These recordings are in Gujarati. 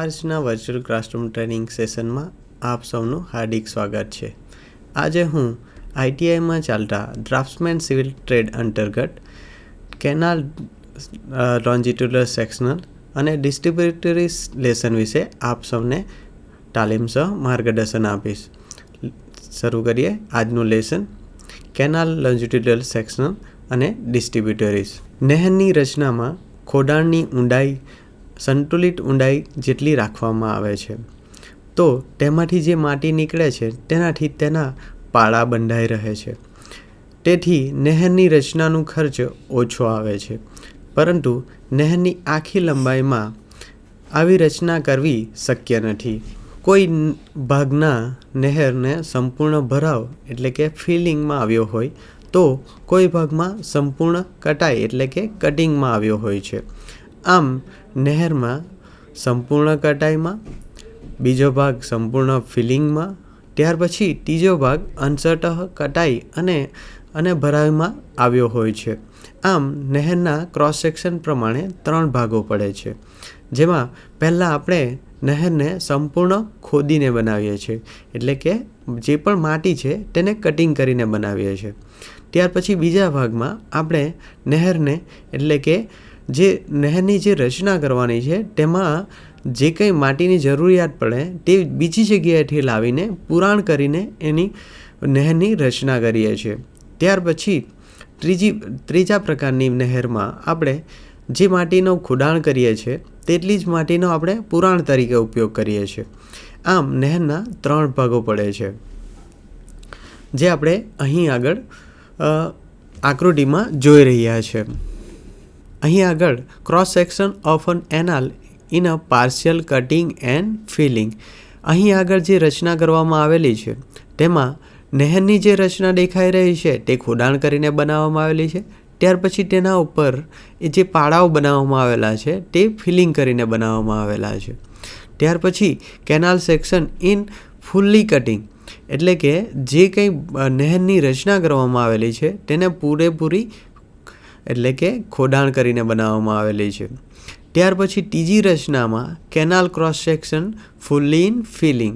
આજના વર્ચ્યુઅલ ક્લાસરૂમ ટ્રેનિંગ સેશનમાં આપ સૌનું હાર્દિક સ્વાગત છે. આજે હું આઈટીઆઈમાં ચાલતા ડ્રાફ્ટ્સમેન સિવિલ ટ્રેડ અંતર્ગત કેનાલ લોન્જિટ્યુડલ સેક્શનલ અને ડિસ્ટ્રીબ્યુટરી લેસન વિશે આપ સૌને તાલીમ સહ માર્ગદર્શન આપીશ. શરૂ કરીએ આજનું લેસન. કેનાલ લોન્જિટ્યુડલ સેક્શનલ અને ડિસ્ટ્રીબ્યુટરીઝ. નહેરની રચનામાં ખોદાણની ઊંડાઈ સંતુલિત ઊંડાઈ જેટલી રાખવામાં આવે છે, તો તેમાંથી જે માટી નીકળે છે તેનાથી તેના પાળા બંધાઈ રહે છે. તેથી નહેરની રચનાનું ખર્ચ ઓછો આવે છે, પરંતુ નહેરની આખી લંબાઈમાં આવી રચના કરવી શક્ય નથી. કોઈ ભાગના નહેરને સંપૂર્ણ ભરાવ એટલે કે ફિલિંગમાં આવ્યો હોય તો કોઈ ભાગમાં સંપૂર્ણ કટાઈ એટલે કે કટિંગમાં આવ્યો હોય છે. આમ નહેરમાં સંપૂર્ણ કટાઈમાં, બીજો ભાગ સંપૂર્ણ ફિલિંગમાં, ત્યાર પછી ત્રીજો ભાગ અંશતઃ કટાઈ અને ભરાવીમાં આવ્યો હોય છે. આમ નહેરના ક્રોસ સેક્શન પ્રમાણે 3 ભાગો પડે છે, જેમાં પહેલાં આપણે નહેરને સંપૂર્ણ ખોદીને બનાવીએ છીએ, એટલે કે જે પણ માટી છે તેને કટિંગ કરીને બનાવીએ છીએ. ત્યાર પછી બીજા ભાગમાં આપણે નહેરને એટલે કે જે નહેરની જે રચના કરવાની છે તેમાં જે કંઈ માટીની જરૂરિયાત પડે તે બીજી જગ્યાએથી લાવીને પુરાણ કરીને એની નહેરની રચના કરીએ છીએ. ત્યાર પછી ત્રીજા પ્રકારની નહેરમાં આપણે જે માટીનો ખોદાણ કરીએ છીએ તેટલી જ માટીનો આપણે પુરાણ તરીકે ઉપયોગ કરીએ છીએ. આમ નહેરના 3 ભાગો પડે છે, જે આપણે અહીં આગળ આકૃતિમાં જોઈ રહ્યા છે. અહીં આગળ cross section of an canal in a partial cutting and filling. અહીં આગળ જે રચના કરવામાં આવેલી છે તેમાં નહેરની જે રચના દેખાઈ રહી છે તે ખોદાણ કરીને બનાવવામાં આવેલી છે. ત્યાર પછી તેના ઉપર એ જે પાડાઓ બનાવવામાં આવેલા છે તે ફિલિંગ કરીને બનાવવામાં આવેલા છે. ત્યાર પછી canal section in fully cutting એટલે કે જે કંઈ નહેરની રચના કરવામાં આવેલી છે તેને પૂરેપૂરી એટલે કે ખોદાણ કરીને બનાવવામાં આવેલી છે. ત્યાર પછી ત્રીજી રચનામાં canal cross section fully in filling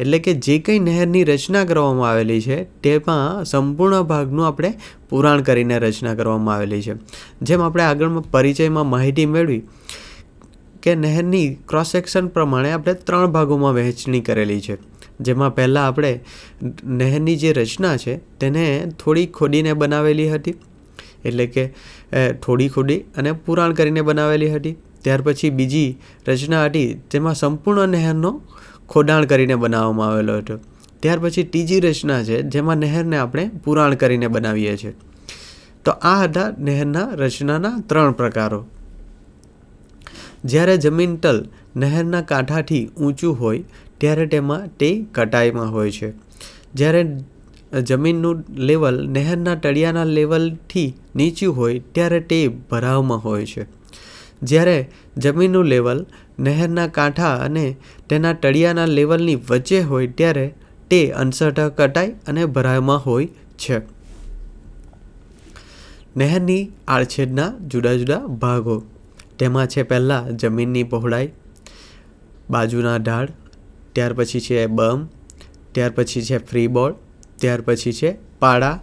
એટલે કે જે કંઈ નહેરની રચના કરવામાં આવેલી છે તેમાં સંપૂર્ણ ભાગનું આપણે પુરાણ કરીને રચના કરવામાં આવેલી છે. જેમ આપણે આગળ પરિચયમાં માહિતી મેળવી કે નહેરની ક્રોસ સેક્શન પ્રમાણે આપણે 3 ભાગોમાં વહેંચણી કરેલી છે, જેમાં પહેલાં આપણે નહેરની જે રચના છે તેને થોડી ખોદીને બનાવેલી હતી, એટલે કે થોડી ખોદી અને પુરાણ કરીને બનાવેલી હતી. ત્યાર પછી બીજી રચના હતી જેમાં સંપૂર્ણ નહેરનો ખોદાણ કરીને બનાવવામાં આવેલો હતો. ત્યાર પછી ત્રીજી રચના છે જેમાં નહેરને આપણે પુરાણ કરીને બનાવીએ છીએ. તો આ હતા નહેરના રચનાના 3 પ્રકારો. જ્યારે જમીન તલ નહેરના કાંઠાથી ઊંચું હોય ત્યારે તેમાં તે કટાઈમાં હોય છે. જ્યારે જમીનનું લેવલ નહેરના તળિયાના લેવલથી નીચું હોય ત્યારે તે ભરાવમાં હોય છે. જ્યારે જમીનનું લેવલ નહેરના કાંઠા અને તેના તળિયાના લેવલની વચ્ચે હોય ત્યારે તે અંશતઃ કટાઈ અને ભરાવમાં હોય છે. નહેરની આડછેદના જુદા જુદા ભાગો. તેમાં છે પહેલાં જમીનની પહોળાઈ, બાજુના ઢાળ, ત્યાર પછી છે બમ, ત્યાર પછી છે ફ્રીબોર્ડ, ત્યાર પછી છે પાડા,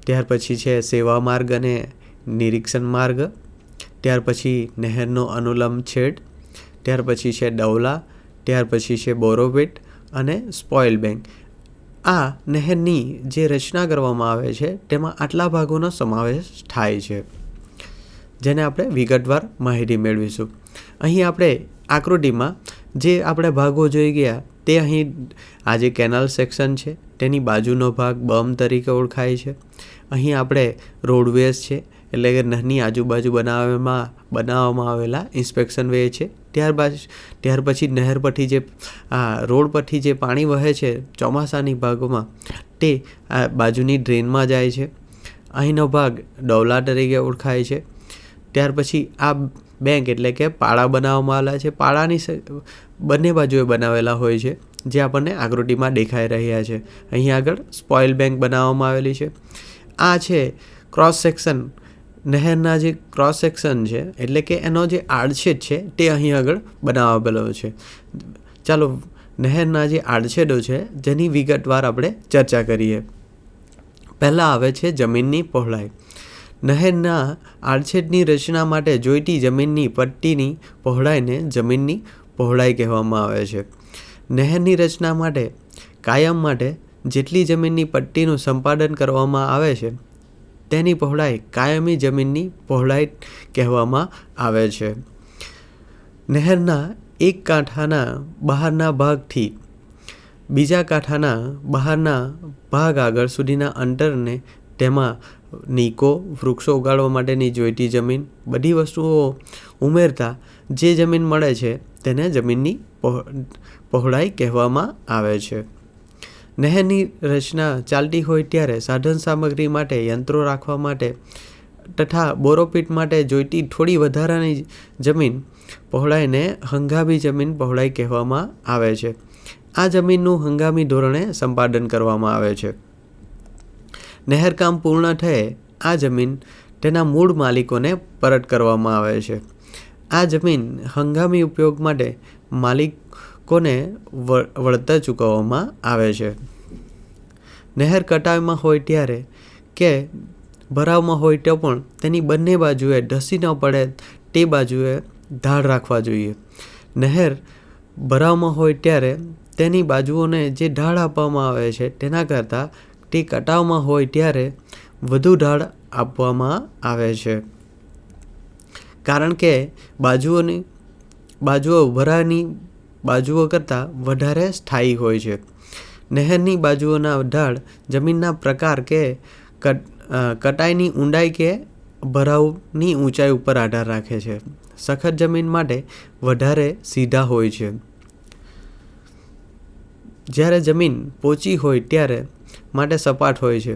ત્યાર પછી છે સેવા માર્ગ અને નિરીક્ષણ માર્ગ, ત્યાર પછી નહેરનો અનુલંબ છેદ, ત્યાર પછી છે ડવલા, ત્યાર પછી છે બોરોવેટ અને સ્પોઇલ બેંક. આ નહેરની જે રચના કરવામાં આવે છે તેમાં આટલા ભાગોનો સમાવેશ થાય છે, જેને આપણે વિગતવાર માહિતી મેળવીશું. અહીં આપણે આકૃતિમાં જે આપણે ભાગો જોઈ ગયા તે અહીં આ જે કેનાલ સેક્શન છે તેની બાજુનો ભાગ બમ તરીકે ઓળખાય છે. અહીં આપણે રોડવેઝ છે એટલે કે નહેરની આજુબાજુ બનાવવામાં આવેલા ઇન્સ્પેક્શન વે છે. ત્યાર પછી નહેર પરથી જે રોડ પરથી જે પાણી વહે છે ચોમાસાની ભાગોમાં તે આ બાજુની ડ્રેનમાં જાય છે. અહીંનો ભાગ ડવલા તરીકે ઓળખાય છે. ત્યાર પછી આ બેંક એટલે કે પાળા બનાવવામાં આવેલા છે. પાળાની બંને બાજુએ બનાવેલા હોય છે, જે આપણને આકૃતિમાં દેખાઈ રહ્યા છે. અહીં આગળ સ્પોઇલ બેંક બનાવવામાં આવેલી છે. આ છે ક્રોસ સેક્શન નહેરના જે ક્રોસ સેક્શન છે એટલે કે એનો જે આડછેદ છે તે અહીં આગળ બનાવેલો છે. ચાલો નહેરના જે આડછેદો છે જેની વિગતવાર આપણે ચર્ચા કરીએ. પહેલાં આવે છે જમીનની પહોળાઈ. નહેરના આડછેદની રચના માટે જોઈતી જમીનની પટ્ટીની પહોળાઈને જમીનની પહોળાઈ કહેવામાં આવે છે. નહેરની રચના માટે કાયમ માટે જેટલી જમીનની પટ્ટીનું સંપાદન કરવામાં આવે છે તેની પહોળાઈ કાયમી જમીનની પહોળાઈ કહેવામાં આવે છે. નહેરના એક કાંઠાના બહારના ભાગથી બીજા કાંઠાના બહારના ભાગ આગળ સુધીના અંતરને તેમાં નીકો, વૃક્ષો ઉગાડવા માટેની જોઈતી જમીન, બધી વસ્તુઓ ઉમેરતા જે જમીન મળે છે તેને જમીનની પહોળાઈ કહેવામાં આવે છે. નહેરની રચના ચાલતી હોય ત્યારે સાધન સામગ્રી માટે, યંત્રો રાખવા માટે તથા બોરોપીટ માટે જોઈતી થોડી વધારાની જમીન પહોળાઈને હંગામી જમીન પહોળાઈ કહેવામાં આવે છે. આ જમીનનું હંગામી ધોરણે સંપાદન કરવામાં આવે છે. નહેરકામ પૂર્ણ થયે આ જમીન તેના મૂળ માલિકોને પરત કરવામાં આવે છે. આ જમીન હંગામી ઉપયોગ માટે માલિકોને વળતર ચૂકવવામાં આવે છે. નહેર કટાવમાં હોય ત્યારે કે ભરાવમાં હોય તો પણ તેની બંને બાજુએ ધસી ન પડે તે બાજુએ ઢાળ રાખવા જોઈએ. નહેર ભરાવમાં હોય ત્યારે તેની બાજુઓને જે ઢાળ આપવામાં આવે છે તેના કરતાં તે કટાવમાં હોય ત્યારે વધુ ઢાળ આપવામાં આવે છે. કારણ કે બાજુઓ ભરાની બાજુઓ કરતાં વધારે સ્થાયી હોય છે. નહેરની બાજુઓના ઢાળ જમીનના પ્રકાર કે કટાઈની ઊંડાઈ કે ભરાવની ઊંચાઈ ઉપર આધાર રાખે છે. સખત જમીન માટે વધારે સીધા હોય છે, જ્યારે જમીન પોચી હોય ત્યારે માટે સપાટ હોય છે.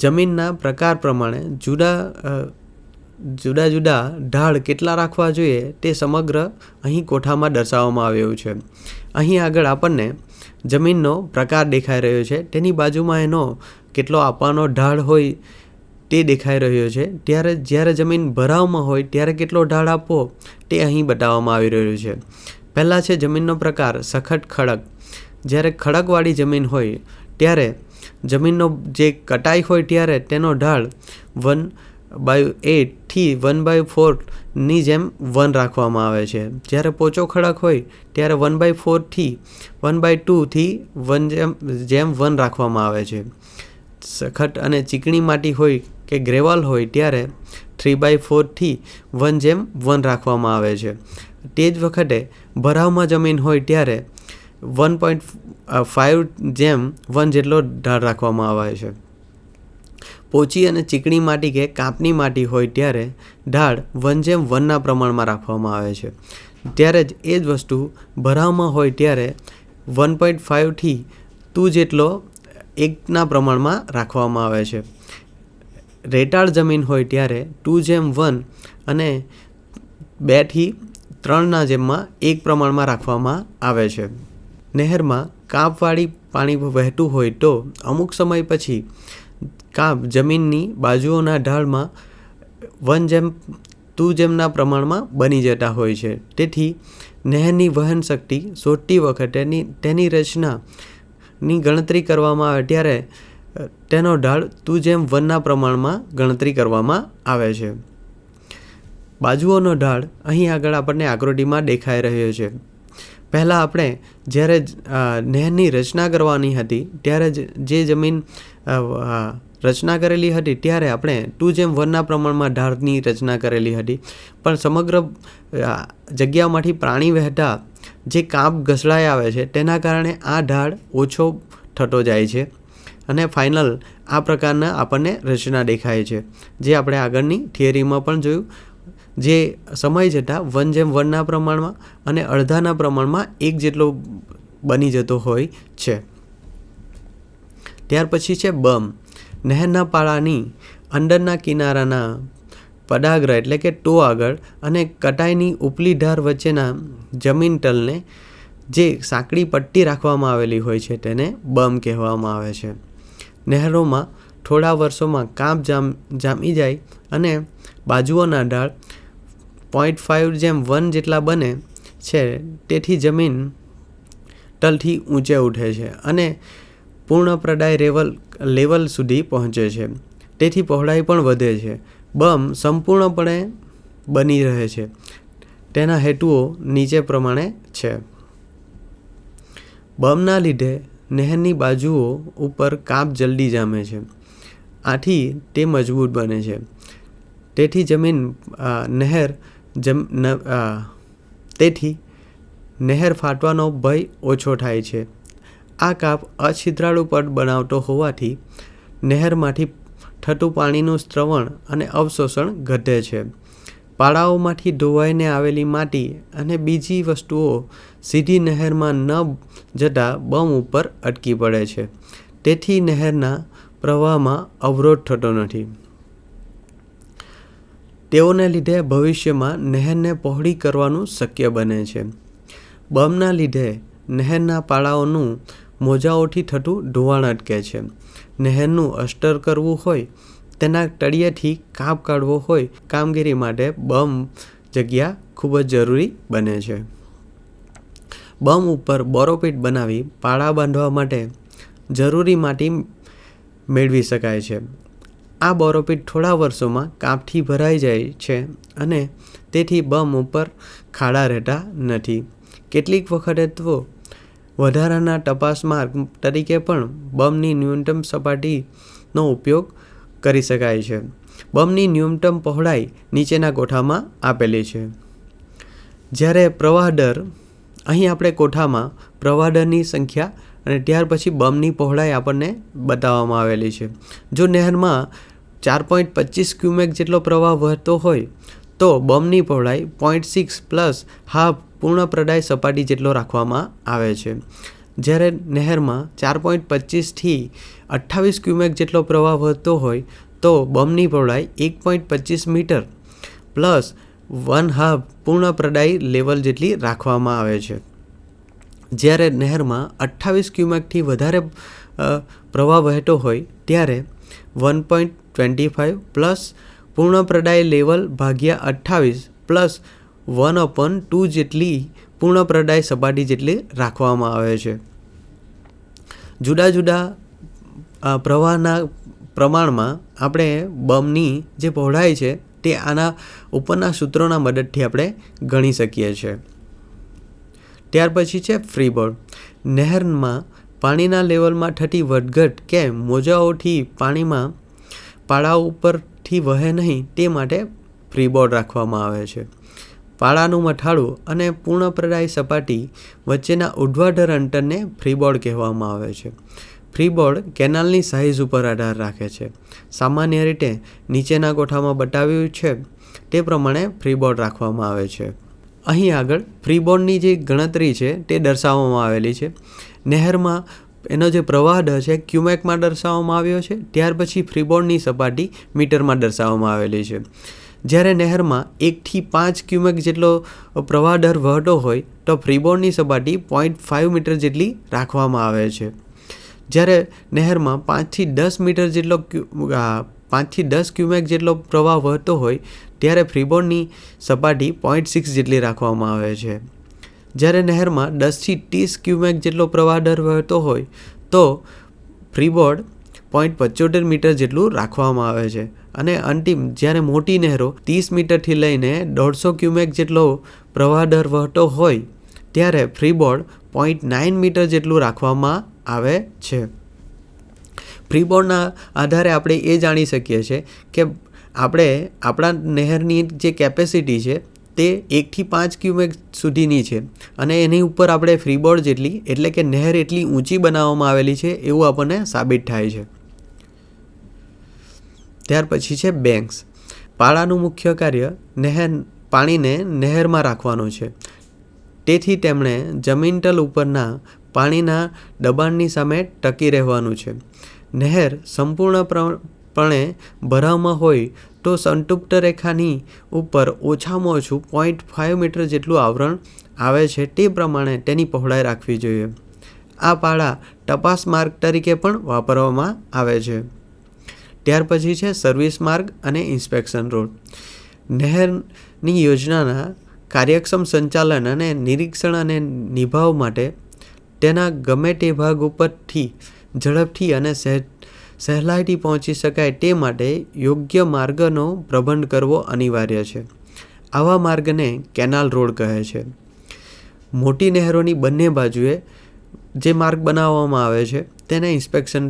જમીનના પ્રકાર પ્રમાણે જુદા જુદા ઢાળ કેટલા રાખવા જોઈએ તે સમગ્ર અહીં કોઠામાં દર્શાવવામાં આવ્યું છે. અહીં આગળ આપણને જમીનનો પ્રકાર દેખાઈ રહ્યો છે, તેની બાજુમાં એનો કેટલો આપવાનો ઢાળ હોય તે દેખાઈ રહ્યો છે. જ્યારે જમીન ભરાવમાં હોય ત્યારે કેટલો ઢાળ આપવો તે અહીં બતાવવામાં આવી રહ્યું છે. પહેલાં છે જમીનનો પ્રકાર સખત ખડક. જ્યારે ખડકવાળી જમીન હોય ત્યારે જમીનનો જે કટાઈ હોય ત્યારે તેનો ઢાળ 1/8 થી 1/4ની જેમ 1 રાખવામાં આવે છે. જ્યારે પોચો ખડક હોય ત્યારે 1/4 થી 1/2 થી 1 જેમ 1 રાખવામાં આવે છે. સખત અને ચીકણી માટી હોય કે ગ્રેવલ હોય ત્યારે 3/4 થી 1 જેમ 1 રાખવામાં આવે છે. તે જ વખતે ભરાવમાં જમીન હોય ત્યારે 1.5 જેમ 1 જેટલો ઢાળ રાખવામાં આવે છે. પોચી અને ચીકણી માટી કે કાપની માટી હોય ત્યારે ઢાળ 1:1ના પ્રમાણમાં રાખવામાં આવે છે. ત્યારે જ એ જ વસ્તુ ભરાવમાં હોય ત્યારે 1.5 થી 2 જેટલો 1ના પ્રમાણમાં રાખવામાં આવે છે. રેતાળ જમીન હોય ત્યારે 2:1 અને 2 થી 3ના જેમમાં 1 પ્રમાણમાં રાખવામાં આવે છે. નહેરમાં કાપવાળી પાણી વહેતું હોય તો અમુક સમય પછી કાપ જમીનની બાજુઓના ઢાળમાં 1:2ના પ્રમાણમાં બની જતા હોય છે. તેથી નહેરની વહન શક્તિ શોધતી વખતે તેની રચનાની ગણતરી કરવામાં આવે ત્યારે તેનો ઢાળ 2:1ના પ્રમાણમાં ગણતરી કરવામાં આવે છે. બાજુઓનો ઢાળ અહીં આગળ આપણને આકૃતિમાં દેખાઈ રહ્યો છે. પહેલાં આપણે જ્યારે નહેરની રચના કરવાની હતી ત્યારે જે જમીન રચના કરેલી હતી ત્યારે આપણે 2:1ના પ્રમાણમાં ઢાળની રચના કરેલી હતી. પણ સમગ્ર જગ્યામાંથી પાણી વહેતા જે કાપ ઘસડાઈ આવે છે તેના કારણે આ ઢાળ ઓછો થતો જાય છે અને ફાઇનલ આ પ્રકારના આપણને રચના દેખાય છે, જે આપણે આગળની થિયરીમાં પણ જોયું. જે સમય જતાં 1:1ના પ્રમાણમાં અને અડધાના પ્રમાણમાં 1 જેટલો બની જતો હોય છે. ત્યાર પછી છે બમ. નહેરના પાળાની અંદરના કિનારાના પદાગ્ર એટલે કે ટો આગળ અને કટાઈની ઉપલી ધાર વચ્ચેના જમીન તલને જે સાંકડી પટ્ટી રાખવામાં આવેલી હોય છે તેને બમ કહેવામાં આવે છે. નહેરોમાં થોડા વર્ષોમાં કાપ જામી જાય અને બાજુઓના ઢાળ 0.5:1 જેટલા બને છે, તેથી જમીન તલથી ઊંચે ઉઠે છે અને પૂર્ણ પ્રડાય લેવલ સુધી પહોંચે છે, તેથી પહોળાઈ પણ વધે છે. બમ સંપૂર્ણપણે બની રહે છે. તેના હેતુઓ નીચે પ્રમાણે છે. બમના લીધે નહેરની બાજુઓ ઉપર કાપ જલ્દી જામે છે, આથી તે મજબૂત બને છે, તેથી નહેર ફાટવાનો ભય ઓછો થાય છે. આ કાપ અછિદ્રાળુ પડ બનાવતો હોવાથી નહેરમાંથી થતું પાણીનું સ્રવણ અને અવશોષણ ઘટે છે. પાળાઓમાંથી ધોવાઈને આવેલી માટી અને બીજી વસ્તુઓ સીધી નહેરમાં ન જતા બમ ઉપર અટકી પડે છે, તેથી નહેરના પ્રવાહમાં અવરોધ થતો નથી. તેઓને લીધે ભવિષ્યમાં નહેરને પહોળી કરવાનું શક્ય બને છે. બમના લીધે નહેરના પાળાઓનું મોજાઓથી થતું ધોવાણ અટકે છે. નહેરનું અસ્ટર કરવું હોય, તેના તળિયેથી કાપ કાઢવો હોય, કામગીરી માટે બમ જગ્યા ખૂબ જ જરૂરી બને છે. બમ ઉપર બોરોપીટ બનાવી પાળા બાંધવા માટે જરૂરી માટી મેળવી શકાય છે. આ બોરોપીટ થોડા વર્ષોમાં કાપથી ભરાઈ જાય છે અને તેથી બમ ઉપર ખાડા રહેતા નથી. કેટલીક વખતે તો વધારાના તપાસ માર્ગ તરીકે પણ બમની ન્યૂનતમ સપાટીનો ઉપયોગ કરી શકાય છે. બમની ન્યૂનતમ પહોળાઈ નીચેના કોઠામાં આપેલી છે. જ્યારે પ્રવાહ દર, અહીં આપણે કોઠામાં પ્રવાહ દરની સંખ્યા અને ત્યાર પછી બમની પહોળાઈ આપણને બતાવવામાં આવેલી છે. જો નહેરમાં 4.25 ક્યુમેક જેટલો પ્રવાહ વહેતો હોય તો બમની પહોળાઈ 0.6 પ્લસ હાફ પૂર્ણ પ્રડાય સપાટી જેટલો રાખવામાં આવે છે. જ્યારે નહેરમાં 4.25 થી 28 ક્યુમેક જેટલો પ્રવાહ વહેતો હોય તો બમની પહોળાઈ 1.25 મીટર પ્લસ 1/2 પૂર્ણ પ્રડાય લેવલ જેટલી રાખવામાં આવે છે. જ્યારે નહેરમાં 28 ક્યુમેકથી વધારે પ્રવાહ વહેતો હોય ત્યારે 1.25 પ્લસ પૂર્ણ પ્રડાય લેવલ ભાગ્યા 28 પ્લસ 1/2 જેટલી પૂર્ણ પ્રડાય સપાટી જેટલી રાખવામાં આવે છે. જુદા જુદા પ્રવાહના પ્રમાણમાં આપણે બમની જે પહોળાઈ છે તે આના ઉપરના સૂત્રોના મદદથી આપણે ગણી શકીએ છીએ. ત્યાર પછી છે ફ્રીબોર્ડ. નહેરમાં પાણીના લેવલમાં થતી વધઘટ કે મોજાઓથી પાણીમાં પાળા ઉપરથી વહે નહીં તે માટે ફ્રીબોર્ડ રાખવામાં આવે છે. પાળાનું મથાળું અને પૂર્ણ પ્રડાય સપાટી વચ્ચેના ઉર્ધ્વાધર અંતરને ફ્રીબોર્ડ કહેવામાં આવે છે. ફ્રીબોર્ડ કેનાલની સાઇઝ ઉપર આધાર રાખે છે. સામાન્ય રીતે નીચેના કોઠામાં બતાવ્યું છે તે પ્રમાણે ફ્રીબોર્ડ રાખવામાં આવે છે. અહીં આગળ ફ્રીબોર્ડની જે ગણતરી છે તે દર્શાવવામાં આવેલી છે. નહેરમાં એનો જે પ્રવાહ દર છે ક્યુમેકમાં દર્શાવવામાં આવ્યો છે. ત્યાર પછી ફ્રીબોર્ડની સપાટી મીટરમાં દર્શાવવામાં આવેલી છે. જ્યારે નહેરમાં 1 થી 5 ક્યુમેક જેટલો પ્રવાહ દર વહેતો હોય તો ફ્રીબોર્ડની સપાટી 0.5 મીટર જેટલી રાખવામાં આવે છે. જ્યારે નહેરમાં 5 થી 10 ક્યુમેક જેટલો પ્રવાહ વહેતો હોય ત્યારે ફ્રીબોર્ડની સપાટી 0.6 જેટલી રાખવામાં આવે છે. જ્યારે નહેરમાં 10 થી 30 ક્યુમેક જેટલો પ્રવાહ દર વહેતો હોય તો ફ્રીબોર્ડ 0.75 મીટર જેટલું રાખવામાં આવે છે. અને અંતિમ જ્યારે મોટી નહેરો 30 મીટરથી લઈને 150 ક્યુમેક જેટલો પ્રવાહ દર વહેતો હોય ત્યારે ફ્રીબોર્ડ 0.9 મીટર જેટલું રાખવામાં આવે છે. ફ્રીબોર્ડના આધારે આપણે એ જાણી શકીએ છીએ કે આપણે આપણા નહેરની જે કેપેસિટી છે તે 1 થી 5 ક્યુમેક સુધીની છે અને એની ઉપર આપણે ફ્રીબોર્ડ જેટલી એટલે કે નહેર એટલી ઊંચી બનાવવામાં આવેલી છે એવું આપણને સાબિત થાય છે. ત્યાર પછી છે બેંક્સ. પાળાનું મુખ્ય કાર્ય પાણીને નહેરમાં રાખવાનું છે. તેથી તેમણે જમીનતલ ઉપરના પાણીના દબાણની સામે ટકી રહેવાનું છે. નહેર સંપૂર્ણપણે ભરાવમાં હોય તો સંતૃપ્ત રેખાની ઉપર ઓછામાં ઓછું 0.5 મીટર જેટલું આવરણ આવે છે. તે પ્રમાણે તેની પહોળાઈ રાખવી જોઈએ. આ પાળા તપાસ માર્ગ તરીકે પણ વાપરવામાં આવે છે. ત્યાર પછી છે સર્વિસ માર્ગ અને ઇન્સ્પેક્શન રોડ. નહેરની યોજનાના કાર્યક્ષમ સંચાલન અને નિરીક્ષણ અને નિભાવ માટે તેના ગમે તે ભાગ ઉપરથી ઝડપથી અને સહેલાઈથી પહોંચી શકાય તે માટે યોગ્ય માર્ગનો પ્રબંધ કરવો અનિવાર્ય છે. આવા માર્ગને કેનાલ રોડ કહે છે. મોટી નહેરોની બંને બાજુએ જે માર્ગ બનાવવામાં આવે છે તેને ઇન્સ્પેક્શન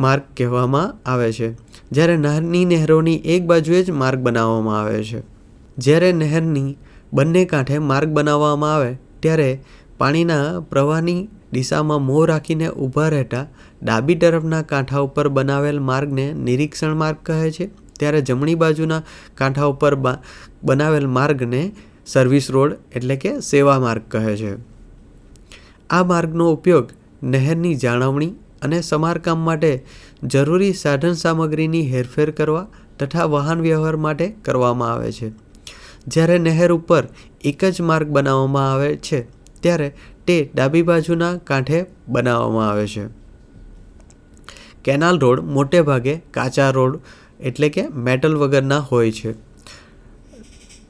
માર્ગ કહેવામાં આવે છે. જ્યારે નાની નહેરોની એક બાજુએ જ માર્ગ બનાવવામાં આવે છે. જ્યારે નહેરની બંને કાંઠે માર્ગ બનાવવામાં આવે ત્યારે પાણીના પ્રવાહની દિશામાં મોં રાખીને ઊભા રહેતા ડાબી તરફના કાંઠા ઉપર બનાવેલ માર્ગને નિરીક્ષણ માર્ગ કહે છે. ત્યારે જમણી બાજુના કાંઠા ઉપર બનાવેલ માર્ગને સર્વિસ રોડ એટલે કે સેવા માર્ગ કહે છે. આ માર્ગનો ઉપયોગ નહેરની જાળવણી અને સમારકામ માટે જરૂરી સાધન સામગ્રીની હેરફેર કરવા તથા વાહન વ્યવહાર માટે કરવામાં આવે છે. જ્યારે નહેર ઉપર એક જ માર્ગ બનાવવામાં આવે છે ત્યારે તે ડાબી બાજુના કાંઠે બનાવવામાં આવે છે. કેનાલ રોડ મોટે ભાગે કાચા રોડ એટલે કે મેટલ વગરના હોય છે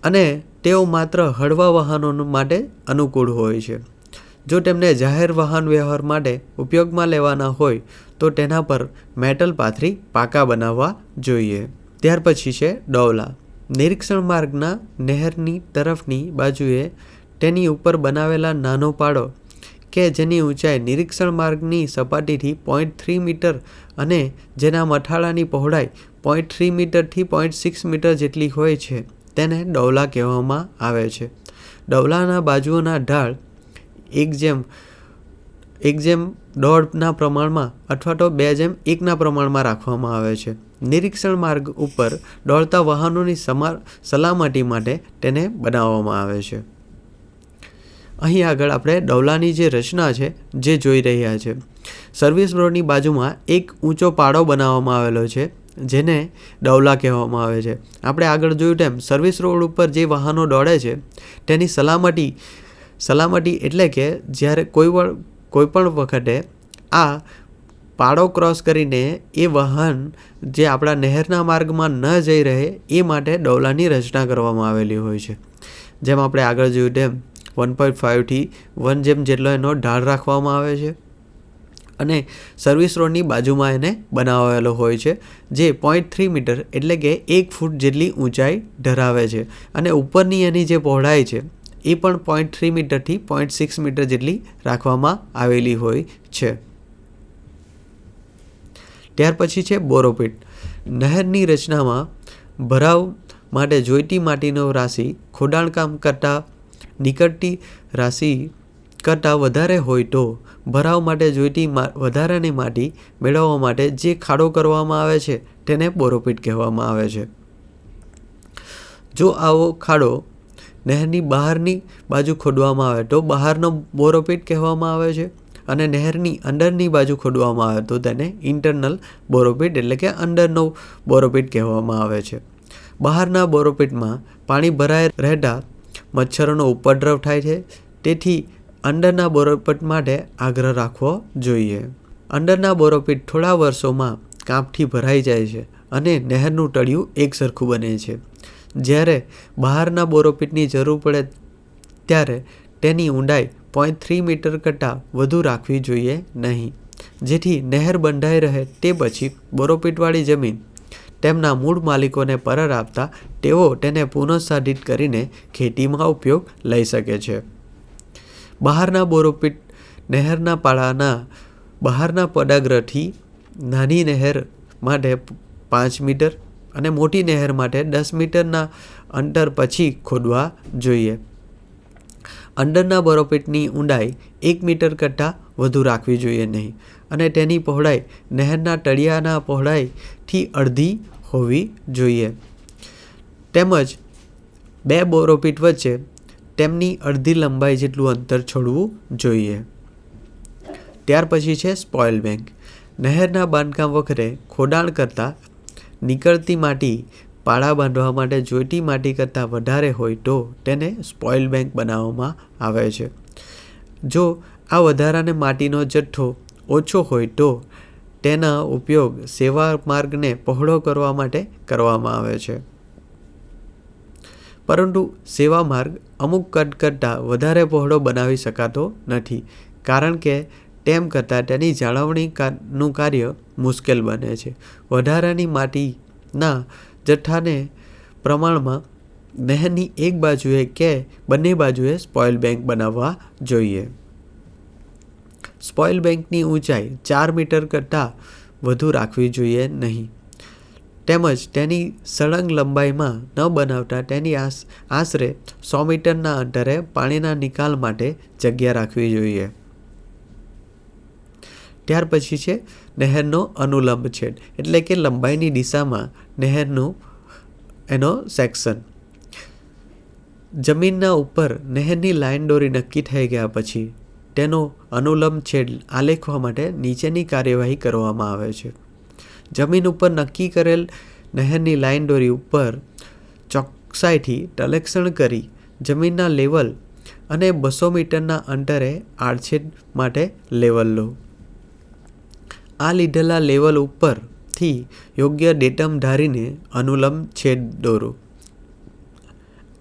અને તેઓ માત્ર હળવા વાહનો માટે અનુકૂળ હોય છે. જો તેમને જાહેર વાહન વ્યવહાર માટે ઉપયોગમાં લેવાના હોય તો તેના પર મેટલ પાથરી પાકા બનાવવા જોઈએ. ત્યાર પછી છે ડોવલા. નિરીક્ષણ માર્ગના નહેરની તરફની બાજુએ તેની ઉપર બનાવેલા નાનો પાડો કે જેની ઊંચાઈ નિરીક્ષણ માર્ગની સપાટીથી 0.3 મીટર અને જેના મથાળાની પહોળાઈ 0.3 મીટરથી 0.6 મીટર જેટલી હોય છે તેને ડોવલા કહેવામાં આવે છે. ડોવલાના બાજુઓના ઢાળ 1:1.5 પ્રમાણમાં અથવા તો 2:1 પ્રમાણમાં રાખવામાં આવે છે. નિરીક્ષણ માર્ગ ઉપર દોડતા વાહનોની સલામતી માટે તેને બનાવવામાં આવે છે. અહીં આગળ આપણે ડોવલાની જે રચના છે જે જોઈ રહ્યા છે. સર્વિસ રોડની બાજુમાં એક ઊંચો પાડો બનાવવામાં આવેલો છે જેને ડોવલા કહેવામાં આવે છે. આપણે આગળ જોયું તેમ સર્વિસ રોડ ઉપર જે વાહનો દોડે છે તેની સલામતી એટલે કે જ્યારે કોઈ પણ વખતે આ પાડો ક્રોસ કરીને એ વાહન જે આપણા નહેરના માર્ગમાં ન જઈ રહે એ માટે ડોવલાની રચના કરવામાં આવેલી હોય છે. જેમ આપણે આગળ જોયું તેમ 1.5 થી 1 જેટલો એનો ઢાળ રાખવામાં આવે છે અને સર્વિસ રોડની બાજુમાં એને બનાવેલો હોય છે જે 0.3 મીટર એટલે કે 1 ફૂટ જેટલી ઊંચાઈ ધરાવે છે અને ઉપરની એની જે પહોળાઈ છે એ પણ 0.3 મીટરથી 0.6 મીટર જેટલી રાખવામાં આવેલી હોય છે. ત્યાર પછી છે બોરોપીટ. નહેરની રચનામાં ભરાવ માટે જોઈતી માટીનો રાશિ ખોદાણકામ કરતાં નીકળતી રાશિ કરતાં વધારે હોય તો ભરાવ માટે જોઈતી વધારાની માટી મેળવવા માટે જે ખાડો કરવામાં આવે છે તેને બોરોપીટ કહેવામાં આવે છે. જો આવો ખાડો નહેરની બહારની બાજુ ખોદવામાં આવે તો બહારનો બોરોપીટ કહેવામાં આવે છે અને નહેરની અંદરની બાજુ ખોદવામાં આવે તો તેને ઇન્ટરનલ બોરોપીટ એટલે કે અંદરનો બોરોપીટ કહેવામાં આવે છે. બહારના બોરોપીટમાં પાણી ભરાઈ રહેતા મચ્છરોનો ઉપદ્રવ થાય છે, તેથી અંદરના બોરોપીટ માટે આગ્રહ રાખવો જોઈએ. અંદરના બોરોપીટ થોડા વર્ષોમાં કાંપથી ભરાઈ જાય છે અને નહેરનું તળિયું એક સરખું બને છે. જ્યારે બહારના બોરોપીટની જરૂર પડે ત્યારે તેની ઊંડાઈ 0.3 મીટર કરતાં વધુ રાખવી જોઈએ નહીં, જેથી નહેર બંધાઈ રહે તે પછી બોરોપીટવાળી જમીન તેમના મૂળ માલિકોને પરત આપતા તેઓ તેને પુનઃસાધિત કરીને ખેતીમાં ઉપયોગ લઈ શકે છે. બહારના બોરોપીટ નહેરના પાળાના બહારના પદાગ્રહથી નાની નહેર માટે 5 મીટર અને મોટી નહેર માટે 10 મીટરના અંતર પછી ખોદવા જોઈએ. અંદરના બોરોપીટની ઊંડાઈ 1 મીટર કરતાં વધુ રાખવી જોઈએ નહીં અને તેની પહોળાઈ નહેરના તળિયાના પહોળાઈથી અડધી હોવી જોઈએ. તેમજ 2 બોરોપીટ વચ્ચે તેમની અડધી લંબાઈ જેટલું અંતર છોડવું જોઈએ. ત્યાર પછી છે સ્પોઇલ બેંક. નહેરના બાંધકામ વખતે ખોદાણ કરતાં નીકળતી માટી પાળા બાંધવા માટે જોઈતી માટી કરતાં વધારે હોય તો તેને સ્પોઇલ બેંક બનાવવામાં આવે છે. જો આ વધારાને માટીનો જથ્થો ઓછો હોય તો તેના ઉપયોગ સેવા માર્ગને પહોળો કરવા માટે કરવામાં આવે છે. પરંતુ સેવા માર્ગ અમુક કદ કરતાં વધારે પહોળો બનાવી શકાતો નથી, કારણ કે તેમ કરતાં તેની જાળવણીનું કાર્ય મુશ્કેલ બને છે. વધારાની માટીના જથ્થાને પ્રમાણમાં નહેરની એક બાજુએ કે બંને બાજુએ સ્પોઇલ બેંક બનાવવા જોઈએ. સ્પોઇલ બેંકની ઊંચાઈ 4 મીટર કરતાં વધુ રાખવી જોઈએ નહીં, તેમજ તેની સળંગ લંબાઈમાં ન બનાવતા તેની આશરે 100 મીટરના અંતરે પાણીના નિકાલ માટે જગ્યા રાખવી જોઈએ. ત્યાર પછી છે નહેરનો અનુલંબ છેદ, એટલે કે લંબાઈની દિશામાં નહેરનું એનો સેક્શન. જમીનના ઉપર નહેરની લાઈન દોરી નક્કી થઈ ગયા પછી તેનો અનુલંબ છેદ આલેખવા માટે નીચેની કાર્યવાહી કરવામાં આવે છે. જમીન ઉપર નક્કી કરેલ નહેરની લાઈન દોરી ઉપર ચોકસાઈથી તલેક્ષણ કરી જમીનના લેવલ અને 200 મીટરના અંતરે આડછેદ માટે લેવલ લો. આ લીધેલા લેવલ ઉપરથી યોગ્ય ડેટમ ધારીને અનુલંબ છેદ દોરો.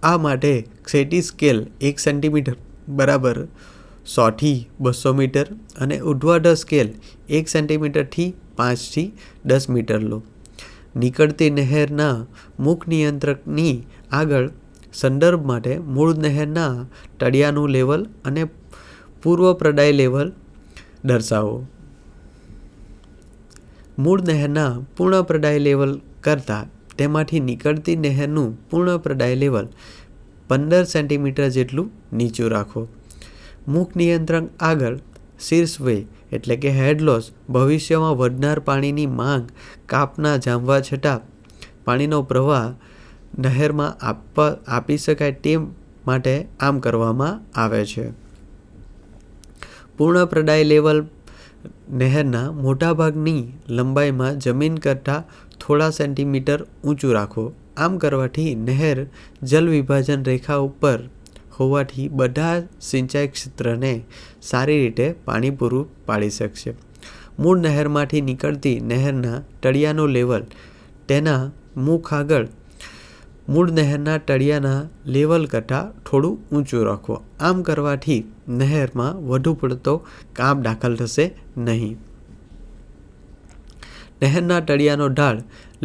આ માટે ક્ષૈતિજ સ્કેલ 1 સેન્ટીમીટર બરાબર 100 થી 200 મીટર અને ઉર્ધ્વાધર સ્કેલ 1 સેન્ટીમીટરથી 5 થી 10 મીટર લો. નીકળતી નહેરના મુખ નિયંત્રકની આગળ સંદર્ભ માટે મૂળ નહેરના તળિયાનું લેવલ અને પૂર્વ પ્રદાય લેવલ દર્શાવો. મૂળ નહેરના પૂર્ણ પ્રદાય લેવલ કરતાં તેમાંથી નીકળતી નહેરનું પૂર્ણ પ્રદાય લેવલ 15 સેન્ટીમીટર જેટલું નીચું રાખો. મુખ નિયંત્રક આગળ શીર્ષ વ્યય એટલે કે હેડ લોસ ભવિષ્યમાં વધનાર પાણીની માંગ કાપના જામવા છતાં પાણીનો પ્રવાહ નહેરમાં આપી શકાય તે માટે આમ કરવામાં આવે છે. પૂર્ણ પ્રદાય લેવલ નહેરના મોટાભાગની લંબાઈમાં જમીન કરતાં થોડા સેન્ટીમીટર ઊંચું રાખો. આમ કરવાથી નહેર જલ વિભાજન રેખા ઉપર હોવાથી બધા સિંચાઈ ક્ષેત્રને સારી રીતે પાણી પૂરું પાડી શકશે. મૂળ નહેરમાંથી નીકળતી નહેરના તળિયાનું લેવલ તેના મુખ આગળ મૂળ નહેરના તળિયાના લેવલ કરતાં થોડું ઊંચું રાખો. આમ કરવાથી નહેરમાં વધુ પડતો કાપ દાખલ થશે નહીં. નહેરના તળિયાનો ઢાળ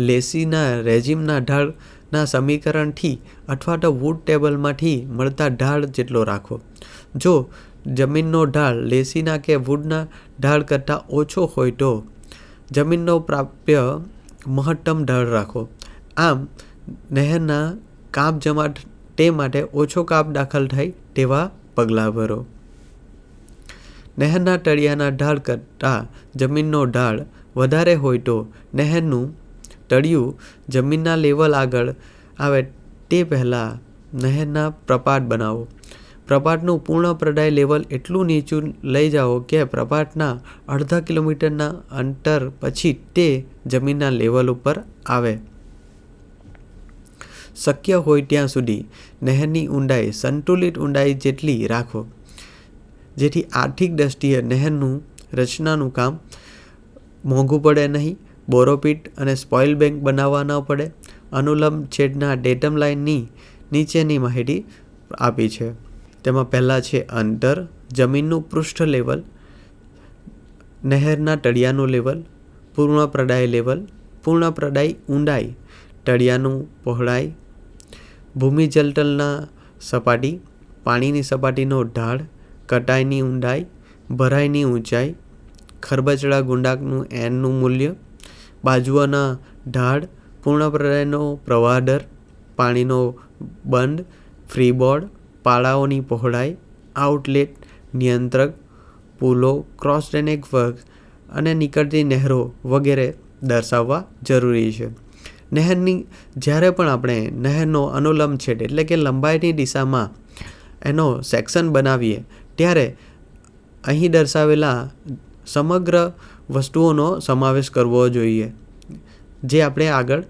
લેસીના રેજીમના ઢાળના સમીકરણથી અથવા તો વુડ ટેબલમાંથી મળતા ઢાળ જેટલો રાખો. જો જમીનનો ઢાળ લેસીના કે વુડના ઢાળ કરતાં ઓછો હોય તો જમીનનો પ્રાપ્ય મહત્તમ ઢાળ રાખો. આમ નહેરના કાપ જમા તે માટે ઓછો કાપ દાખલ થાય તેવા પગલાં ભરો. નહેરના તળિયાના ઢાળ કરતાં જમીનનો ઢાળ વધારે હોય તો નહેરનું તળિયું જમીનના લેવલ આગળ આવે તે પહેલાં નહેરના પ્રપાટ બનાવો. પ્રપાટનું પૂર્ણ પ્રદાય લેવલ એટલું નીચું લઈ જાઓ કે પ્રપાટના અડધા કિલોમીટરના અંતર પછી તે જમીનના લેવલ ઉપર આવે. શક્ય હોય ત્યાં સુધી નહેરની ઊંડાઈ સંતુલિત ઊંડાઈ જેટલી રાખો, જેથી આર્થિક દ્રષ્ટિએ નહેરનું રચનાનું કામ મોંઘું પડે નહીં. બોરોપીટ અને સ્પોઇલ બેંક બનાવવા ન પડે. અનુલંબ છેદના ડેટમ લાઇનની નીચેની માહિતી આપી છે. તેમાં પહેલાં છે અંતર, જમીનનું પૃષ્ઠ લેવલ, નહેરના તળિયાનું લેવલ, પૂર્ણ પ્રદાય લેવલ, પૂર્ણ પ્રદાય ઊંડાઈ, તળિયાનું પહોળાઈ, ભૂમિ જલતલના સપાટી, પાણીની સપાટીનો ઢાળ, કટાઈની ઊંડાઈ, ભરાઈની ઊંચાઈ, ખરબચડા ગુંડાકનું એનનું મૂલ્ય, બાજુઓના ઢાળ, પૂર્ણ પ્રદાયનો પ્રવાહ દર, પાણીનો બંધ, ફ્રીબોર્ડ, પાળાઓની પહોળાઈ, આઉટલેટ, નિયંત્રક, પુલો, ક્રોસ ડ્રેનેજ વર્ક અને નીકળતી નહેરો વગેરે દર્શાવવા જરૂરી છે. નહેરની જ્યારે પણ આપણે નહેરનો અનુલંબ છેદ એટલે કે લંબાઈની દિશામાં એનો સેક્શન બનાવીએ ત્યારે અહીં દર્શાવેલા સમગ્ર વસ્તુઓનો સમાવેશ કરવો જોઈએ, જે આપણે આગળ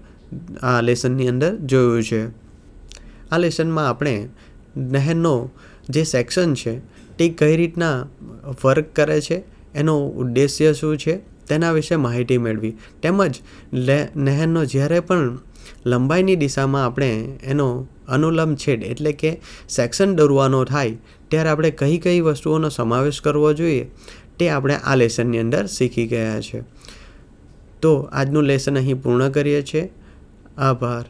આ લેસનની અંદર જોયું છે. આ લેસનમાં આપણે નહેરનો જે સેક્શન છે તે કઈ રીતના વર્ક કરે છે, એનો ઉદ્દેશ્ય શું છે, તેના વિશે માહિતી મેળવી, તેમજ નહેરનો જ્યારે પણ લંબાઈની દિશામાં આપણે એનો અનુલંબ છેદ એટલે કે સેક્શન દોરવાનો થાય ત્યારે આપણે કઈ કઈ વસ્તુઓનો સમાવેશ કરવો જોઈએ તે આપણે આ લેસનની અંદર શીખી ગયા છે. તો આજનું લેસન અહીં પૂર્ણ કરીએ છીએ. આભાર.